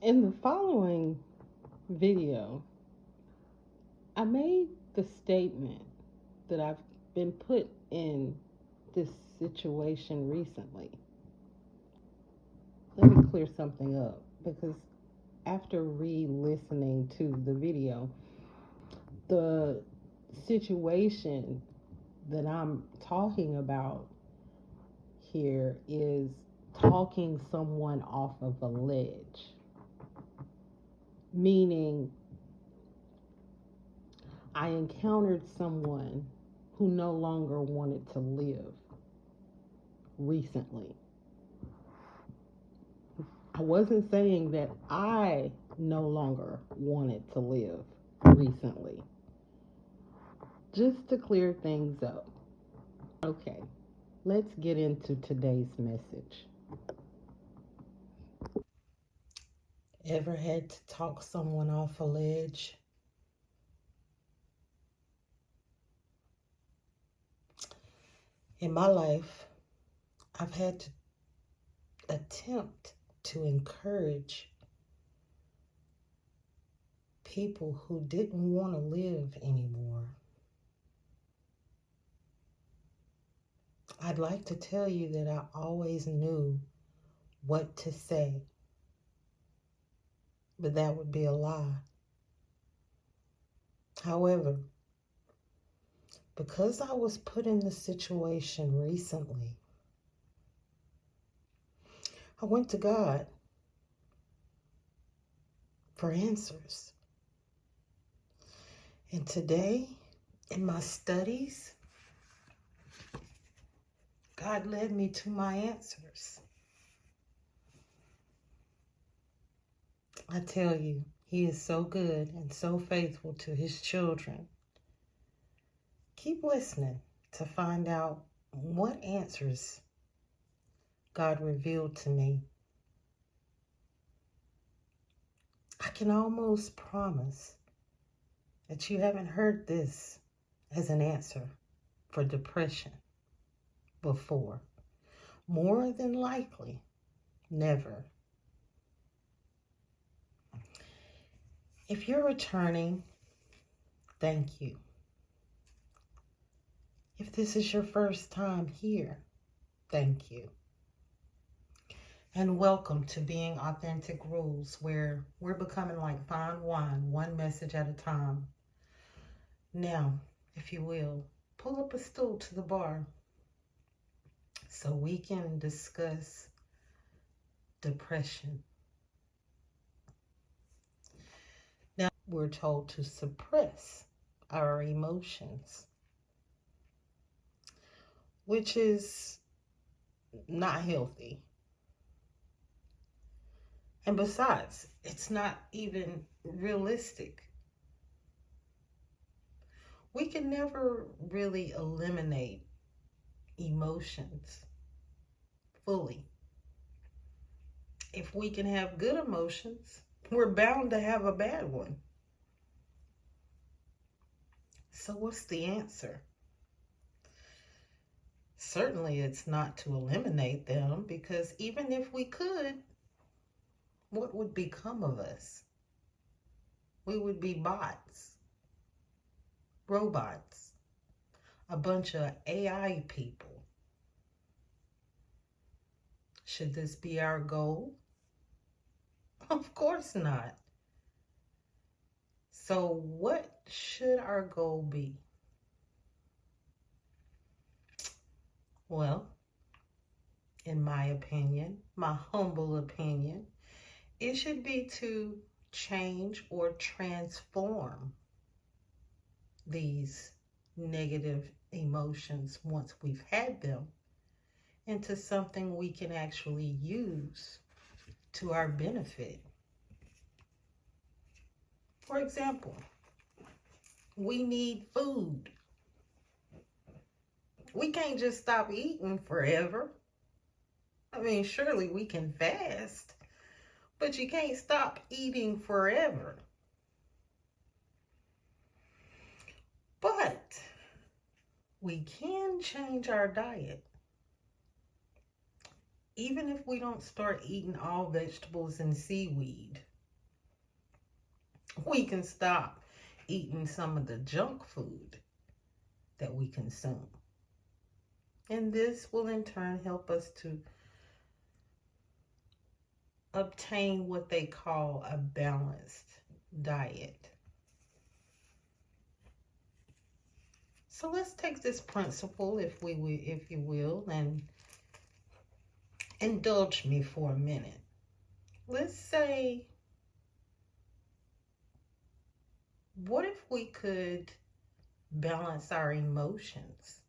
In the following video, I made the statement that I've been put in this situation recently. Let me clear something up because after re listening to the video, the situation that I'm talking about here is talking someone off of a ledge, meaning I encountered someone who no longer wanted to live recently. I wasn't saying that I no longer wanted to live recently. Just to clear things up. Okay, let's get into today's message. Ever had to talk someone off a ledge? In my life, I've had to attempt to encourage people who didn't want to live anymore. I'd like to tell you that I always knew what to say, but that would be a lie. However, because I was put in this situation recently, I went to God for answers. And today, in my studies, God led me to my answers. I tell you, He is so good and so faithful to His children. Keep listening to find out what answers God revealed to me. I can almost promise that you haven't heard this as an answer for depression before. More than likely, never. If you're returning, thank you. If this is your first time here, thank you. And welcome to Being Authentic Rules, where we're becoming like fine wine, one message at a time. Now, if you will, pull up a stool to the bar so we can discuss depression. Now, we're told to suppress our emotions, which is not healthy. And besides, it's not even realistic. We can never really eliminate emotions fully. If we can have good emotions, we're bound to have a bad one. So what's the answer? Certainly it's not to eliminate them, because even if we could, what would become of us? We would be bots, robots, a bunch of AI people. Should this be our goal? Of course not. So what should our goal be? Well, in my opinion, my humble opinion, it should be to change or transform these negative emotions once we've had them into something we can actually use to our benefit. For example, we need food. We can't just stop eating forever. I mean, surely we can fast, but you can't stop eating forever. But we can change our diet. Even if we don't start eating all vegetables and seaweed, We can stop eating some of the junk food that we consume. And this will in turn help us to obtain what they call a balanced diet. So let's take this principle, if you will, and indulge me for a minute. Let's say, what if we could balance our emotions?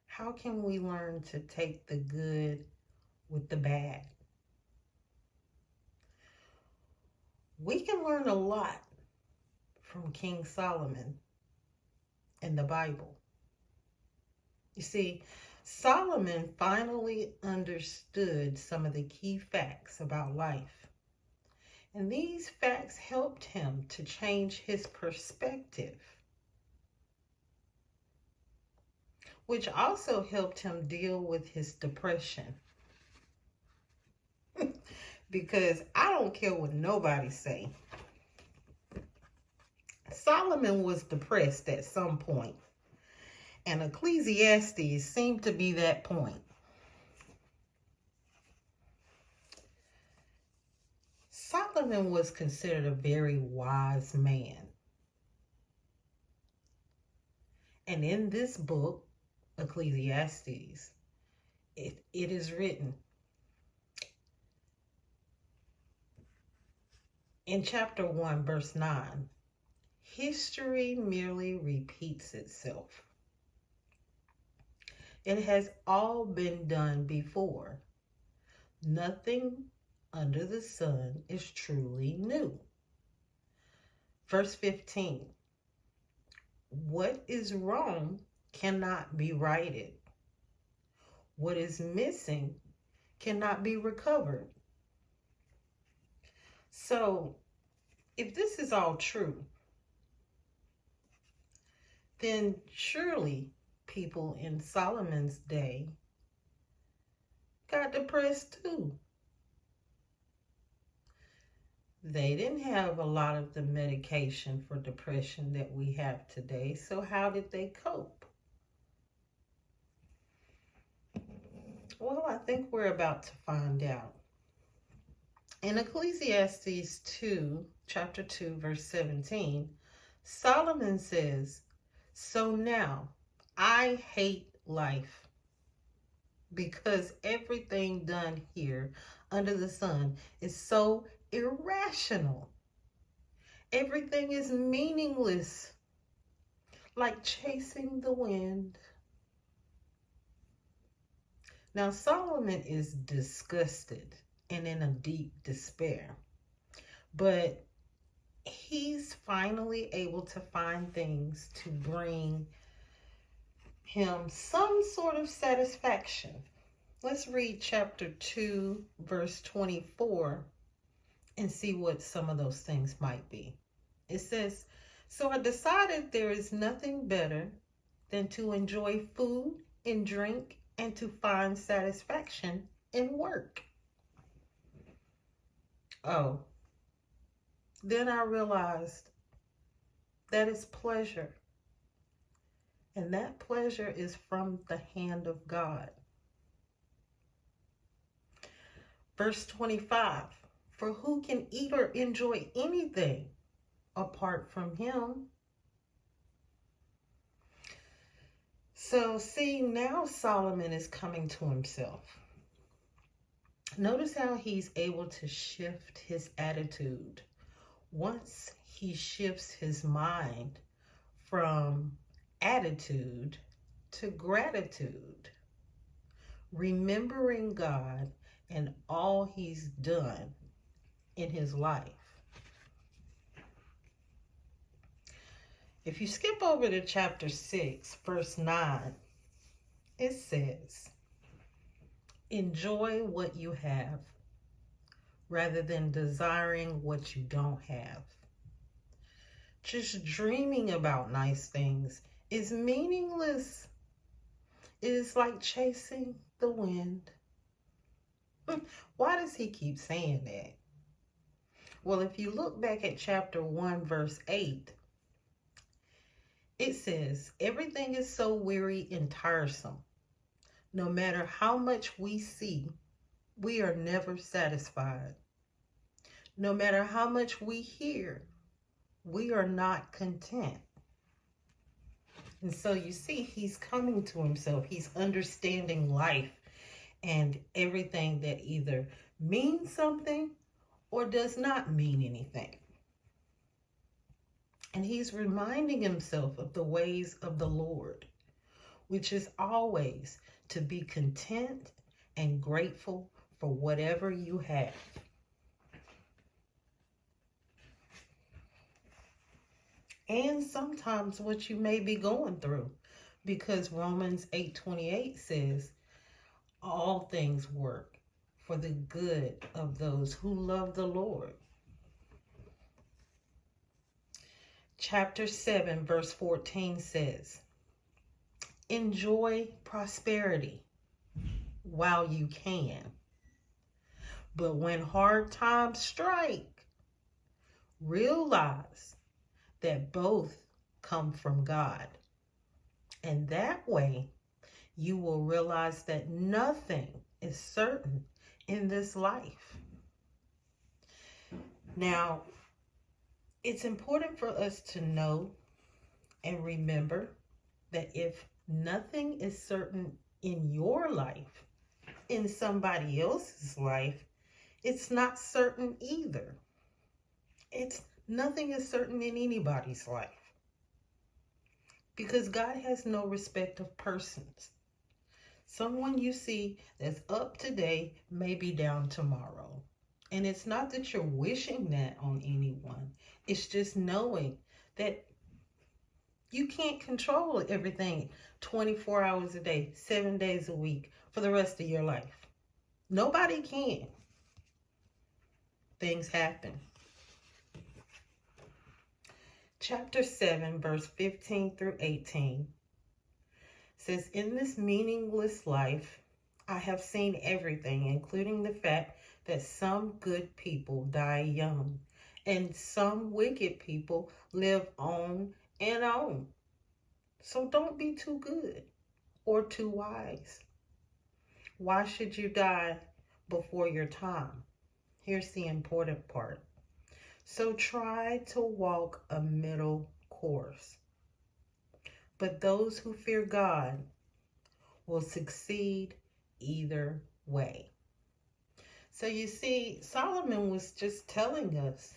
How can we learn to take the good with the bad? We can learn a lot from King Solomon in the Bible. You see, Solomon finally understood some of the key facts about life. And these facts helped him to change his perspective, which also helped him deal with his depression. Because I don't care what nobody say, Solomon was depressed at some point, and Ecclesiastes seemed to be that point. Solomon was considered a very wise man. And in this book, Ecclesiastes, it is written in chapter 1, verse 9, history merely repeats itself. It has all been done before. Nothing under the sun is truly new. Verse 15, what is wrong cannot be righted. What is missing cannot be recovered. So, if this is all true, then surely people in Solomon's day got depressed too. They didn't have a lot of the medication for depression that we have today, so how did they cope? Well, I think we're about to find out. In Ecclesiastes 2, chapter 2, verse 17, Solomon says, so now I hate life because everything done here under the sun is so irrational. Everything is meaningless, like chasing the wind. Now, Solomon is disgusted and in a deep despair, but he's finally able to find things to bring him some sort of satisfaction. Let's read chapter 2, verse 24, and see what some of those things might be. It says, so I decided there is nothing better than to enjoy food and drink and to find satisfaction in work. Oh, then I realized that is pleasure. And that pleasure is from the hand of God. Verse 25, for who can eat or enjoy anything apart from him? So see, now Solomon is coming to himself. Notice how he's able to shift his attitude once he shifts his mind from attitude to gratitude, remembering God and all he's done in his life. If you skip over to chapter 6, verse 9, it says, enjoy what you have rather than desiring what you don't have. Just dreaming about nice things is meaningless. It is like chasing the wind. Why does he keep saying that? Well, if you look back at chapter 1, verse 8, it says, everything is so weary and tiresome. No matter how much we see, we are never satisfied. No matter how much we hear, we are not content. And so you see, he's coming to himself. He's understanding life and everything that either means something or does not mean anything. And he's reminding himself of the ways of the Lord, which is always to be content and grateful for whatever you have. And sometimes what you may be going through, because Romans 8:28 says, all things work for the good of those who love the Lord. Chapter 7, verse 14 says, enjoy prosperity while you can. But when hard times strike, realize that both come from God. And that way, you will realize that nothing is certain in this life. Now, it's important for us to know and remember that if nothing is certain in your life, in somebody else's life, it's not certain either. Nothing is certain in anybody's life, because God has no respect of persons. Someone you see that's up today may be down tomorrow. And it's not that you're wishing that on anyone. It's just knowing that you can't control everything 24 hours a day, 7 days a week for the rest of your life. Nobody can. Things happen. Chapter 7, verse 15 through 18 says, in this meaningless life, I have seen everything, including the fact that some good people die young and some wicked people live on and on. So don't be too good or too wise. Why should you die before your time? Here's the important part. So try to walk a middle course. But those who fear God will succeed either way. So you see, Solomon was just telling us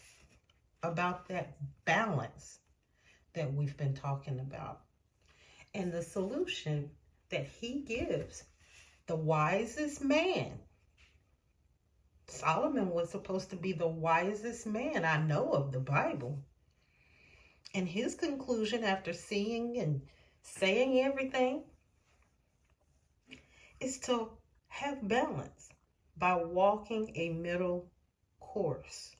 about that balance that we've been talking about. And the solution that he gives, the wisest man. Solomon was supposed to be the wisest man I know of the Bible. And his conclusion after seeing and saying everything is to have balance by walking a middle course.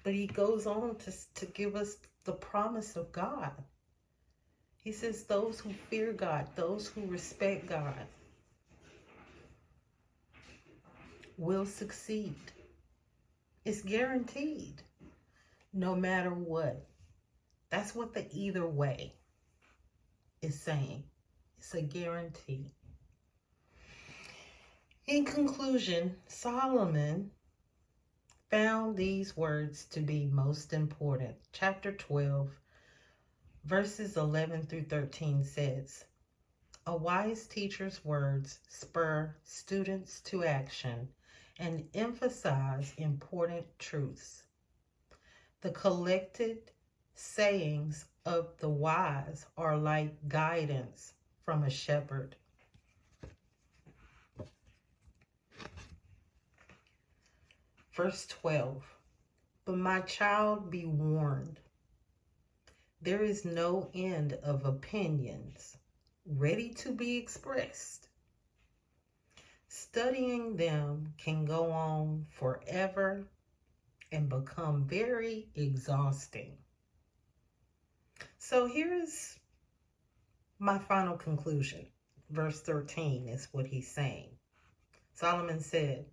But he goes on to give us the promise of God. He says those who fear God, those who respect God, will succeed. It's guaranteed, no matter what. That's what the either way is saying. It's a guarantee. In conclusion, Solomon found these words to be most important. Chapter 12, verses 11 through 13 says, a wise teacher's words spur students to action and emphasize important truths. The collected sayings of the wise are like guidance from a shepherd. Verse 12, but my child, be warned. There is no end of opinions ready to be expressed. Studying them can go on forever and become very exhausting. So here's my final conclusion. Verse 13 is what he's saying. Solomon said,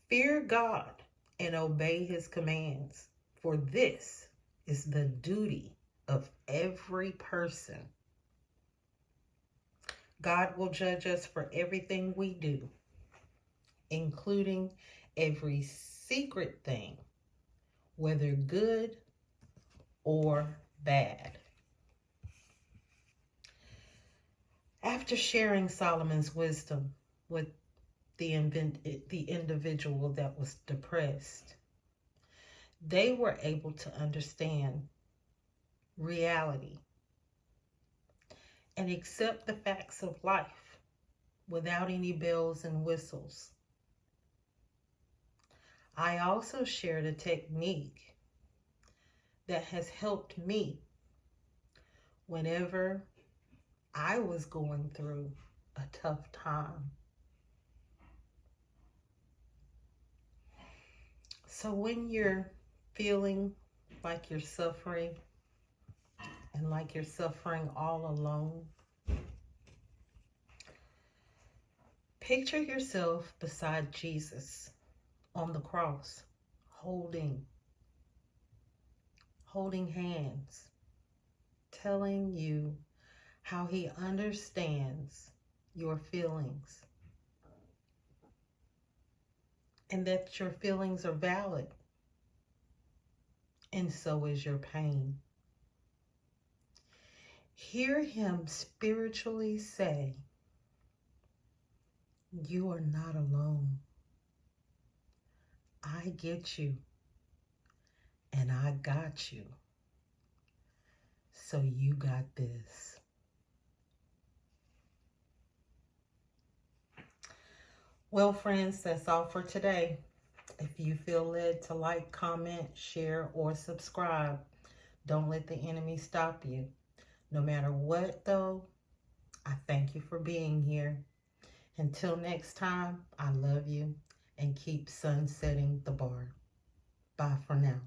fear God and obey his commands. For this is the duty of every person. God will judge us for everything we do, including every secret thing, whether good or bad. After sharing Solomon's wisdom with the individual that was depressed, they were able to understand reality and accept the facts of life without any bells and whistles. I also shared a technique that has helped me whenever I was going through a tough time. So when you're feeling like you're suffering and like you're suffering all alone, picture yourself beside Jesus on the cross, holding hands, telling you how he understands your feelings and that your feelings are valid, and so is your pain. Hear him spiritually say, "You are not alone. I get you, and I got you. So you got this." Well, friends, that's all for today. If you feel led to like, comment, share, or subscribe, don't let the enemy stop you. No matter what, though, I thank you for being here. Until next time, I love you, and keep sunsetting the bar. Bye for now.